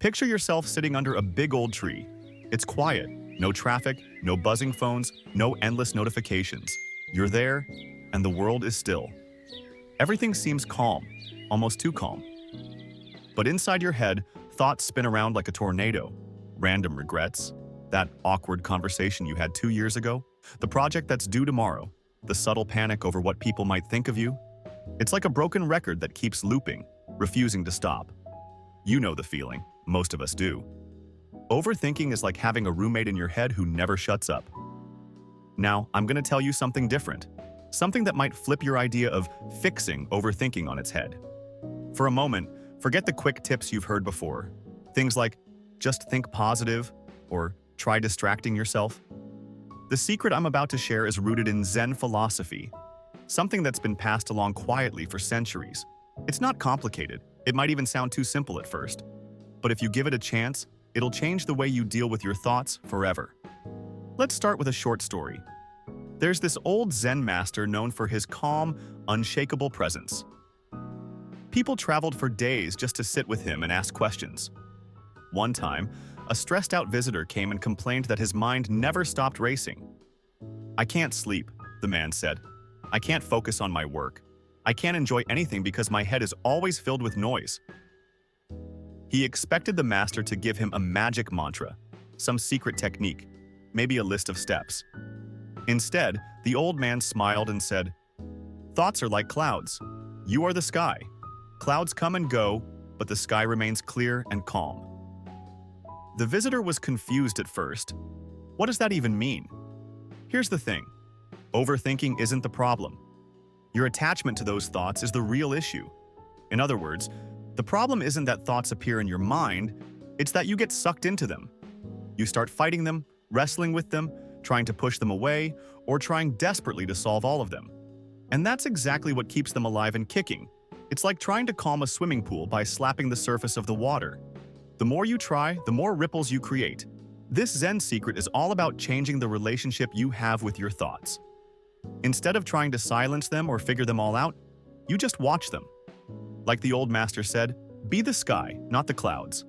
Picture yourself sitting under a big old tree. It's quiet, no traffic, no buzzing phones, no endless notifications. You're there, and the world is still. Everything seems calm, almost too calm. But inside your head, thoughts spin around like a tornado. Random regrets, that awkward conversation you had 2 years ago, the project that's due tomorrow, the subtle panic over what people might think of you. It's like a broken record that keeps looping, refusing to stop. You know the feeling, most of us do. Overthinking is like having a roommate in your head who never shuts up. Now, I'm going to tell you something different, something that might flip your idea of fixing overthinking on its head. For a moment, forget the quick tips you've heard before. Things like, just think positive, or try distracting yourself. The secret I'm about to share is rooted in Zen philosophy, something that's been passed along quietly for centuries. It's not complicated. It might even sound too simple at first. But if you give it a chance, it'll change the way you deal with your thoughts forever. Let's start with a short story. There's this old Zen master known for his calm, unshakable presence. People traveled for days just to sit with him and ask questions. One time, a stressed-out visitor came and complained that his mind never stopped racing. "I can't sleep," the man said. "I can't focus on my work. I can't enjoy anything because my head is always filled with noise." He expected the master to give him a magic mantra, some secret technique, maybe a list of steps. Instead, the old man smiled and said, "Thoughts are like clouds. You are the sky. Clouds come and go, but the sky remains clear and calm." The visitor was confused at first. What does that even mean? Here's the thing. Overthinking isn't the problem. Your attachment to those thoughts is the real issue. In other words, the problem isn't that thoughts appear in your mind, it's that you get sucked into them. You start fighting them, wrestling with them, trying to push them away, or trying desperately to solve all of them. And that's exactly what keeps them alive and kicking. It's like trying to calm a swimming pool by slapping the surface of the water. The more you try, the more ripples you create. This Zen secret is all about changing the relationship you have with your thoughts. Instead of trying to silence them or figure them all out, you just watch them. Like the old master said, be the sky, not the clouds.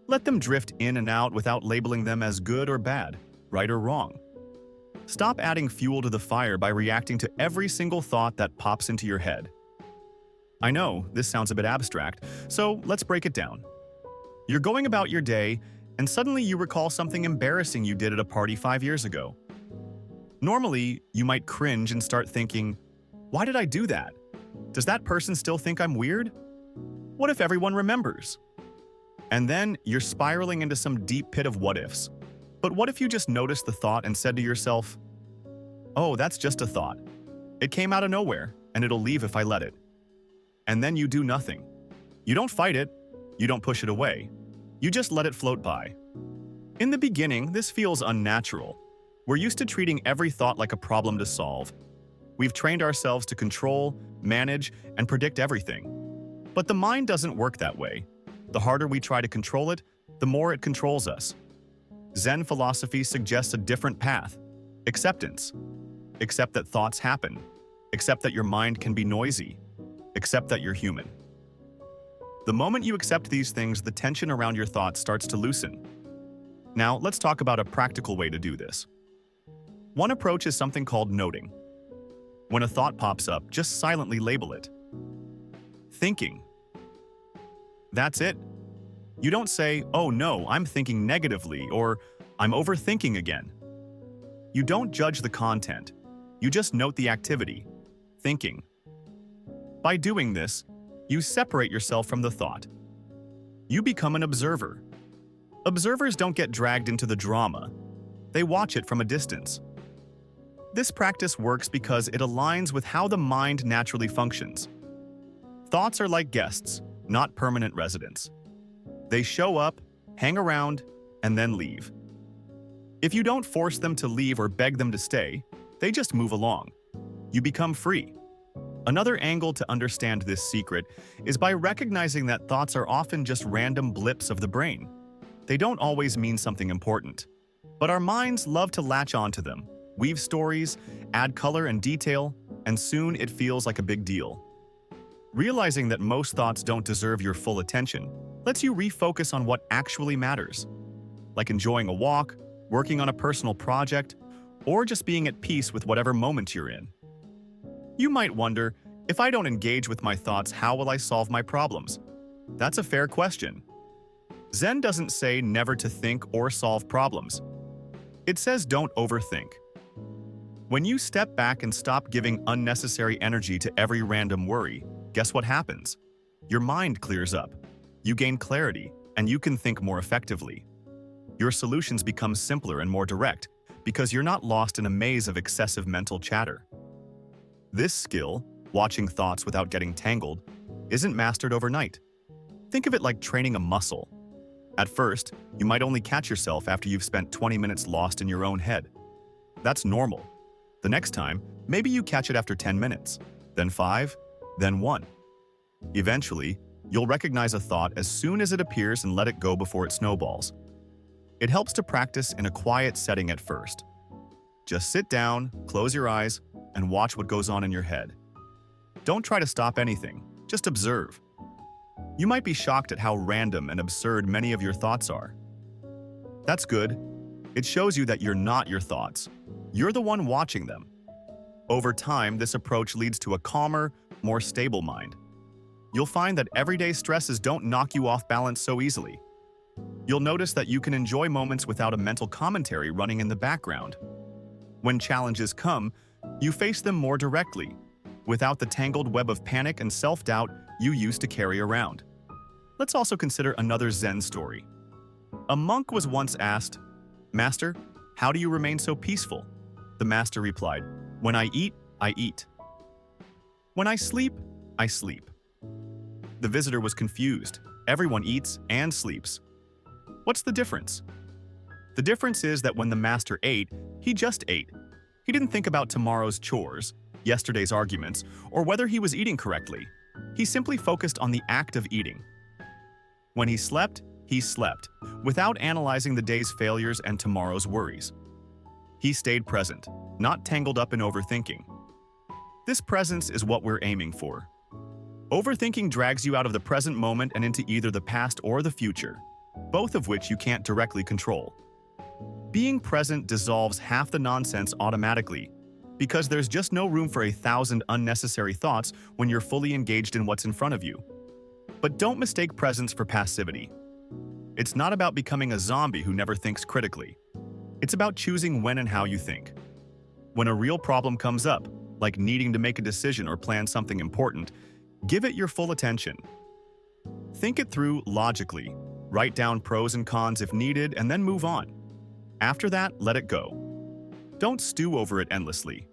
Let them drift in and out without labeling them as good or bad, right or wrong. Stop adding fuel to the fire by reacting to every single thought that pops into your head. I know, this sounds a bit abstract, so let's break it down. You're going about your day, and suddenly you recall something embarrassing you did at a party 5 years ago. Normally, you might cringe and start thinking, "Why did I do that? Does that person still think I'm weird? What if everyone remembers?" And then you're spiraling into some deep pit of what-ifs. But what if you just noticed the thought and said to yourself, "Oh, that's just a thought. It came out of nowhere, and it'll leave if I let it." And then you do nothing. You don't fight it. You don't push it away. You just let it float by. In the beginning, this feels unnatural. We're used to treating every thought like a problem to solve. We've trained ourselves to control, manage, and predict everything. But the mind doesn't work that way. The harder we try to control it, the more it controls us. Zen philosophy suggests a different path. Acceptance. Accept that thoughts happen. Accept that your mind can be noisy. Accept that you're human. The moment you accept these things, the tension around your thoughts starts to loosen. Now, let's talk about a practical way to do this. One approach is something called noting. When a thought pops up, just silently label it. Thinking. That's it. You don't say, "Oh no, I'm thinking negatively," or "I'm overthinking again." You don't judge the content. You just note the activity, thinking. By doing this, you separate yourself from the thought. You become an observer. Observers don't get dragged into the drama. They watch it from a distance. This practice works because it aligns with how the mind naturally functions. Thoughts are like guests, not permanent residents. They show up, hang around, and then leave. If you don't force them to leave or beg them to stay, they just move along. You become free. Another angle to understand this secret is by recognizing that thoughts are often just random blips of the brain. They don't always mean something important. But our minds love to latch onto them, weave stories, add color and detail, and soon it feels like a big deal. Realizing that most thoughts don't deserve your full attention, lets you refocus on what actually matters, like enjoying a walk, working on a personal project, or just being at peace with whatever moment you're in. You might wonder, if I don't engage with my thoughts, how will I solve my problems? That's a fair question. Zen doesn't say never to think or solve problems. It says don't overthink. When you step back and stop giving unnecessary energy to every random worry, guess what happens? Your mind clears up. You gain clarity, and you can think more effectively. Your solutions become simpler and more direct because you're not lost in a maze of excessive mental chatter. This skill, watching thoughts without getting tangled, isn't mastered overnight. Think of it like training a muscle. At first, you might only catch yourself after you've spent 20 minutes lost in your own head. That's normal. The next time, maybe you catch it after 10 minutes, then 5, then 1. Eventually, you'll recognize a thought as soon as it appears and let it go before it snowballs. It helps to practice in a quiet setting at first. Just sit down, close your eyes, and watch what goes on in your head. Don't try to stop anything, just observe. You might be shocked at how random and absurd many of your thoughts are. That's good. It shows you that you're not your thoughts. You're the one watching them. Over time, this approach leads to a calmer, more stable mind. You'll find that everyday stresses don't knock you off balance so easily. You'll notice that you can enjoy moments without a mental commentary running in the background. When challenges come, you face them more directly, without the tangled web of panic and self-doubt you used to carry around. Let's also consider another Zen story. A monk was once asked, "Master, how do you remain so peaceful?" The master replied, "When I eat, I eat. When I sleep, I sleep." The visitor was confused. Everyone eats and sleeps. What's the difference? The difference is that when the master ate, he just ate. He didn't think about tomorrow's chores, yesterday's arguments, or whether he was eating correctly. He simply focused on the act of eating. When he slept, without analyzing the day's failures and tomorrow's worries. He stayed present, not tangled up in overthinking. This presence is what we're aiming for. Overthinking drags you out of the present moment and into either the past or the future, both of which you can't directly control. Being present dissolves half the nonsense automatically, because there's just no room for 1,000 unnecessary thoughts when you're fully engaged in what's in front of you. But don't mistake presence for passivity. It's not about becoming a zombie who never thinks critically. It's about choosing when and how you think. When a real problem comes up, like needing to make a decision or plan something important, give it your full attention. Think it through logically, write down pros and cons if needed, and then move on. After that, let it go. Don't stew over it endlessly.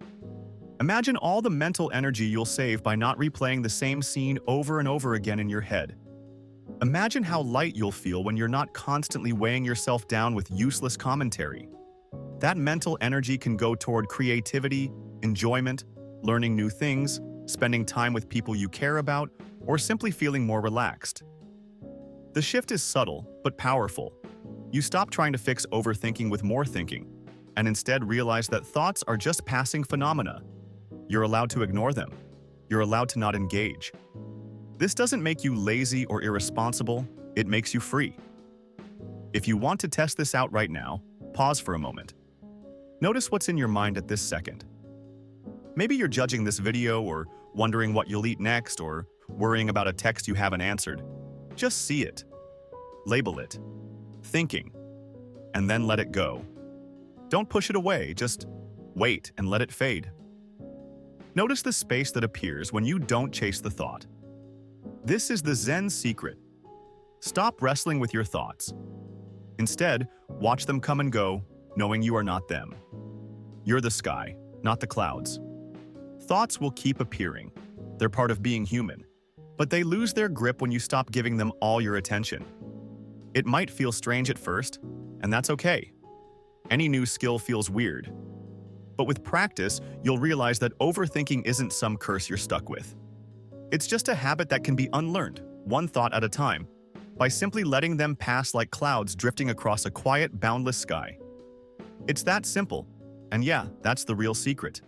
Imagine all the mental energy you'll save by not replaying the same scene over and over again in your head. Imagine how light you'll feel when you're not constantly weighing yourself down with useless commentary. That mental energy can go toward creativity, enjoyment, learning new things, spending time with people you care about, or simply feeling more relaxed. The shift is subtle, but powerful. You stop trying to fix overthinking with more thinking, and instead realize that thoughts are just passing phenomena. You're allowed to ignore them. You're allowed to not engage. This doesn't make you lazy or irresponsible, it makes you free. If you want to test this out right now, pause for a moment. Notice what's in your mind at this second. Maybe you're judging this video or wondering what you'll eat next or worrying about a text you haven't answered. Just see it. Label it. Thinking. And then let it go. Don't push it away, just wait and let it fade. Notice the space that appears when you don't chase the thought. This is the Zen secret. Stop wrestling with your thoughts. Instead, watch them come and go, knowing you are not them. You're the sky, not the clouds. Thoughts will keep appearing. They're part of being human. But they lose their grip when you stop giving them all your attention. It might feel strange at first, and that's okay. Any new skill feels weird. But with practice, you'll realize that overthinking isn't some curse you're stuck with. It's just a habit that can be unlearned, one thought at a time, by simply letting them pass like clouds drifting across a quiet, boundless sky. It's that simple. And yeah, that's the real secret.